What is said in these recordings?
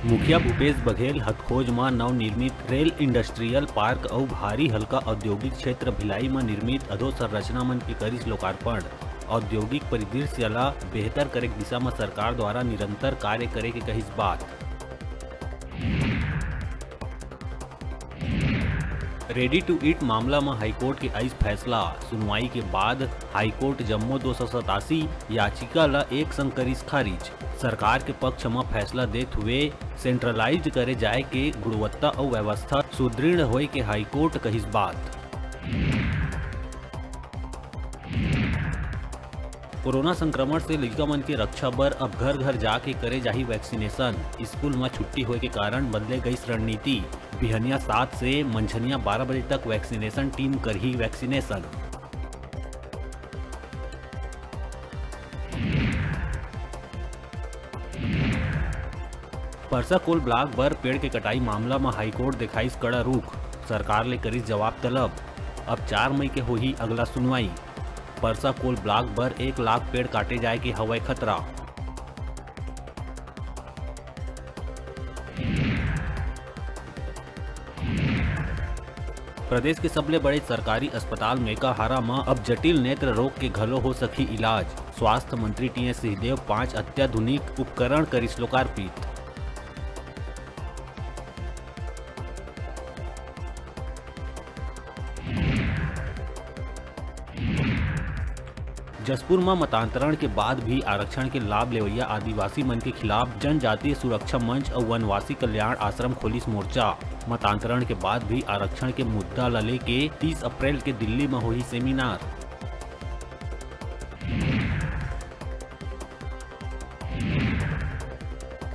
मुखिया भूपेश बघेल हथखोज में नवनिर्मित रेल इंडस्ट्रियल पार्क और भारी हल्का औद्योगिक क्षेत्र भिलाई में निर्मित अधोसंरचना मन के करिस लोकार्पण। औद्योगिक परिदृश्य ला बेहतर करे के दिशा में सरकार द्वारा निरंतर कार्य करे के कहिस बात। रेडी टू ईट मामला में हाईकोर्ट के आइस फैसला। सुनवाई के बाद हाईकोर्ट जम्मो 287 याचिका ला एक संग करिस खारिज। सरकार के पक्ष में फैसला देते हुए सेंट्रलाइज्ड करे जाए के गुणवत्ता और व्यवस्था सुदृढ़ होए के हाईकोर्ट कहिस बात। कोरोना संक्रमण से लइका मन के रक्षा बर अब घर घर जाके करे जाही वैक्सीनेशन। स्कूल में छुट्टी होए के कारण बदले गई रणनीति। बिहनिया 7 से मंझनिया 12 बजे तक वैक्सीनेशन टीम करही वैक्सीनेशन। परसाकोल ब्लॉक बर पेड़ के कटाई मामला में हाईकोर्ट दिखाईस कड़ा रुख। सरकार ले करिस जवाब तलब। अब 4 मई के होही अगला सुनवाई। परसाकोल ब्लॉक बर 1 लाख पेड़ काटे जाए के हवाई खतरा। प्रदेश के सबले बड़े सरकारी अस्पताल मेकाहारा में अब जटिल नेत्र रोग के घलो हो सकी इलाज। स्वास्थ्य मंत्री टी.एस. सिंहदेव 5 अत्याधुनिक उपकरण करिस लोकार्पित। जसपुर में मतांतरण के बाद भी आरक्षण के लाभ लेवैया आदिवासी मन के खिलाफ जनजातीय सुरक्षा मंच और वनवासी कल्याण आश्रम खोलिस मोर्चा। मतांतरण के बाद भी आरक्षण के मुद्दा ला लेके 30 अप्रैल के दिल्ली में हुई सेमिनार।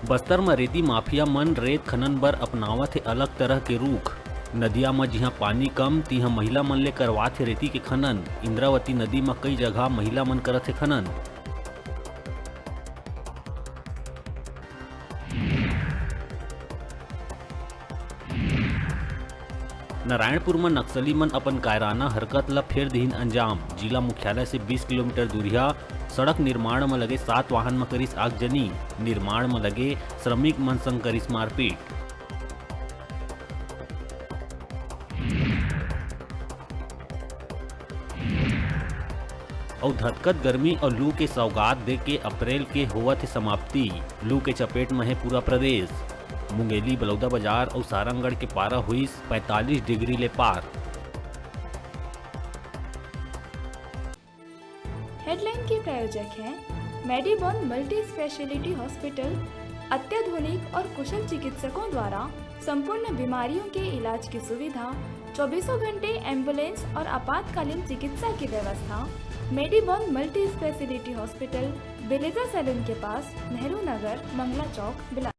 बस्तर में रेती माफिया मन रेत खनन बर अपनावत है अलग तरह के रुख। नदिया में जिहाँ पानी कम तिहाँ महिला मन ले करवात है रेती के खनन। इंद्रावती नदी में कई जगह महिला मन करत है खनन। नारायणपुर में नक्सली मन अपन कायराना हरकत ला फेर दीन अंजाम। जिला मुख्यालय से 20 किलोमीटर दूरिया सड़क निर्माण में लगे 7 वाहन में करिस आगजनी। निर्माण में लगे श्रमिक मन संग करिस मारपीट। और धधकत गर्मी और लू के सौगात दे के अप्रैल के होवत है समाप्ति। लू के चपेट में है पूरा प्रदेश। मुंगेली बलौदा बाजार और सारंगगढ़ के पारा हुई 45 डिग्री ले पार। हेडलाइन के प्रायोजक हैं मेडिबॉन मल्टी स्पेशलिटी हॉस्पिटल। अत्याधुनिक और कुशल चिकित्सकों द्वारा संपूर्ण बीमारियों के इलाज की सुविधा, 24 घंटे एम्बुलेंस और आपातकालीन चिकित्सा की व्यवस्था। मेडिबॉन मल्टी स्पेशलिटी हॉस्पिटल, बेलेजा सैलून के पास, नेहरू नगर, मंगला चौक, बिलासपुर।